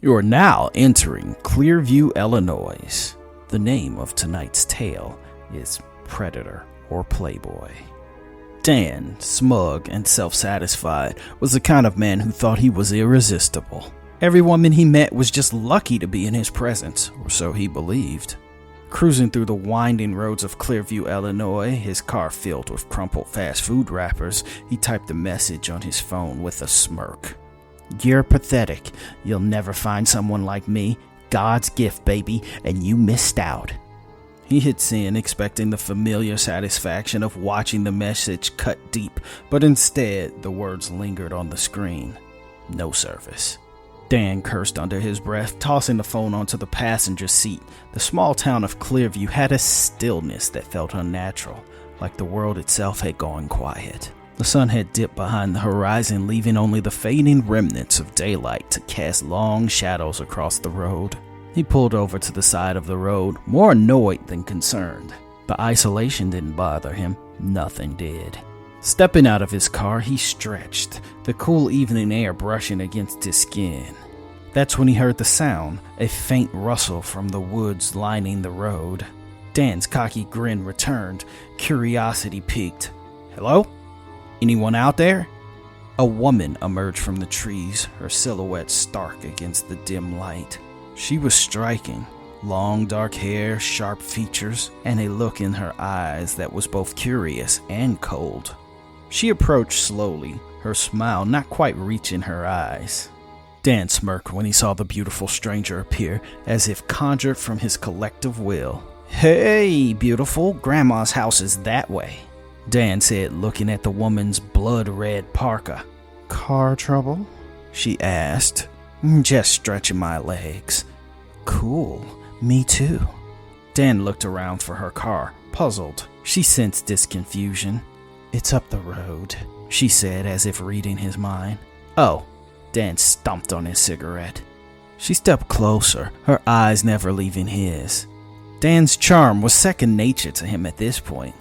You are now entering Clearview, Illinois. The name of tonight's tale is Predator or Playboy. Dan, smug and self-satisfied, was the kind of man who thought he was irresistible. Every woman he met was just lucky to be in his presence, or so he believed. Cruising through the winding roads of Clearview, Illinois, his car filled with crumpled fast food wrappers, he typed a message on his phone with a smirk. "You're pathetic. You'll never find someone like me. God's gift, baby, and you missed out." He hit send, expecting the familiar satisfaction of watching the message cut deep, but instead, the words lingered on the screen. No service. Dan cursed under his breath, tossing the phone onto the passenger seat. The small town of Clearview had a stillness that felt unnatural, like the world itself had gone quiet. The sun had dipped behind the horizon, leaving only the fading remnants of daylight to cast long shadows across the road. He pulled over to the side of the road, more annoyed than concerned. The isolation didn't bother him. Nothing did. Stepping out of his car, he stretched, the cool evening air brushing against his skin. That's when he heard the sound, a faint rustle from the woods lining the road. Dan's cocky grin returned, curiosity piqued. "Hello? Anyone out there?" A woman emerged from the trees, her silhouette stark against the dim light. She was striking. Long dark hair, sharp features, and a look in her eyes that was both curious and cold. She approached slowly, her smile not quite reaching her eyes. Dan smirked when he saw the beautiful stranger appear, as if conjured from his collective will. "Hey, beautiful, Grandma's house is that way," Dan said, looking at the woman's blood-red parka. "Car trouble?" she asked. "Just stretching my legs." "Cool, me too." Dan looked around for her car, puzzled. She sensed this confusion. "It's up the road," she said, as if reading his mind. "Oh." Dan stomped on his cigarette. She stepped closer, her eyes never leaving his. Dan's charm was second nature to him at this point.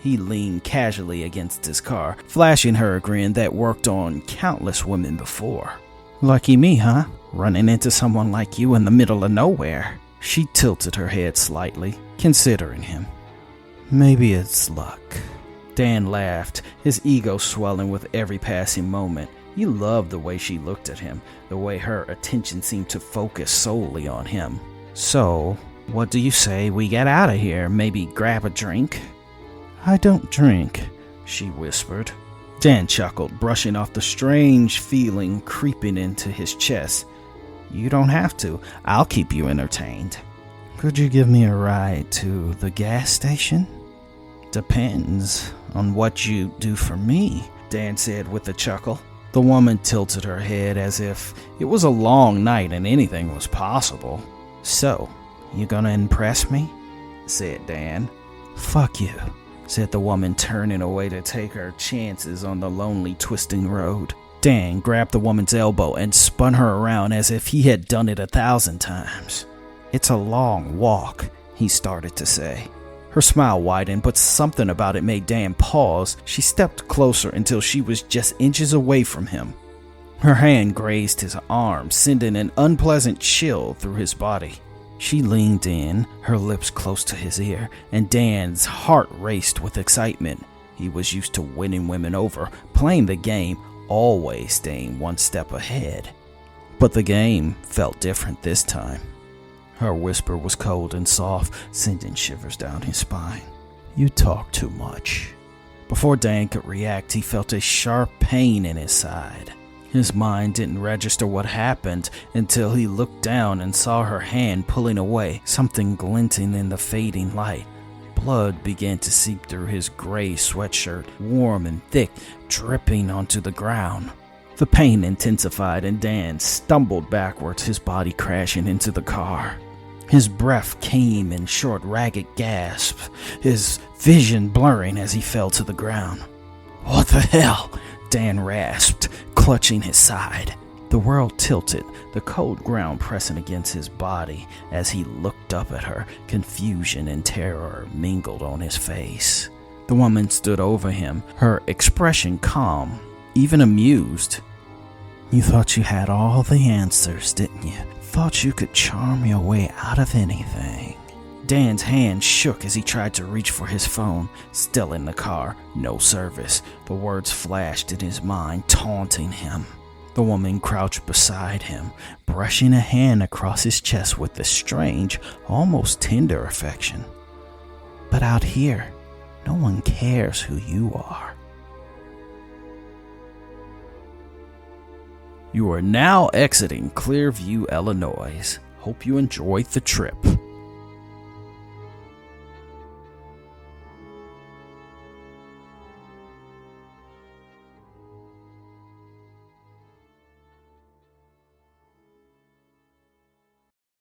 He leaned casually against his car, flashing her a grin that worked on countless women before. "Lucky me, huh? Running into someone like you in the middle of nowhere." She tilted her head slightly, considering him. "Maybe it's luck." Dan laughed, his ego swelling with every passing moment. He loved the way she looked at him, the way her attention seemed to focus solely on him. "So, what do you say we get out of here? Maybe grab a drink?" "I don't drink," she whispered. Dan chuckled, brushing off the strange feeling creeping into his chest. "You don't have to. I'll keep you entertained." "Could you give me a ride to the gas station?" "Depends on what you do for me," Dan said with a chuckle. The woman tilted her head as if it was a long night and anything was possible. "So, you gonna impress me?" said Dan. "Fuck you," said the woman, turning away to take her chances on the lonely, twisting road. Dan grabbed the woman's elbow and spun her around as if he had done it 1,000 times. "It's a long walk," he started to say. Her smile widened, but something about it made Dan pause. She stepped closer until she was just inches away from him. Her hand grazed his arm, sending an unpleasant chill through his body. She leaned in, her lips close to his ear, and Dan's heart raced with excitement. He was used to winning women over, playing the game, always staying one step ahead. But the game felt different this time. Her whisper was cold and soft, sending shivers down his spine. "You talk too much." Before Dan could react, he felt a sharp pain in his side. His mind didn't register what happened until he looked down and saw her hand pulling away, something glinting in the fading light. Blood began to seep through his gray sweatshirt, warm and thick, dripping onto the ground. The pain intensified and Dan stumbled backwards, his body crashing into the car. His breath came in short, ragged gasps, his vision blurring as he fell to the ground. "What the hell?" Dan rasped, clutching his side. The world tilted, the cold ground pressing against his body as he looked up at her. Confusion and terror mingled on his face. The woman stood over him, her expression calm, even amused. You thought you had all the answers, didn't you? Thought you could charm your way out of anything. Dan's hand shook as he tried to reach for his phone. Still in the car, no service. The words flashed in his mind, taunting him. The woman crouched beside him, brushing a hand across his chest with a strange, almost tender affection. But out here, no one cares who you are. You are now exiting Clearview, Illinois. Hope you enjoyed the trip.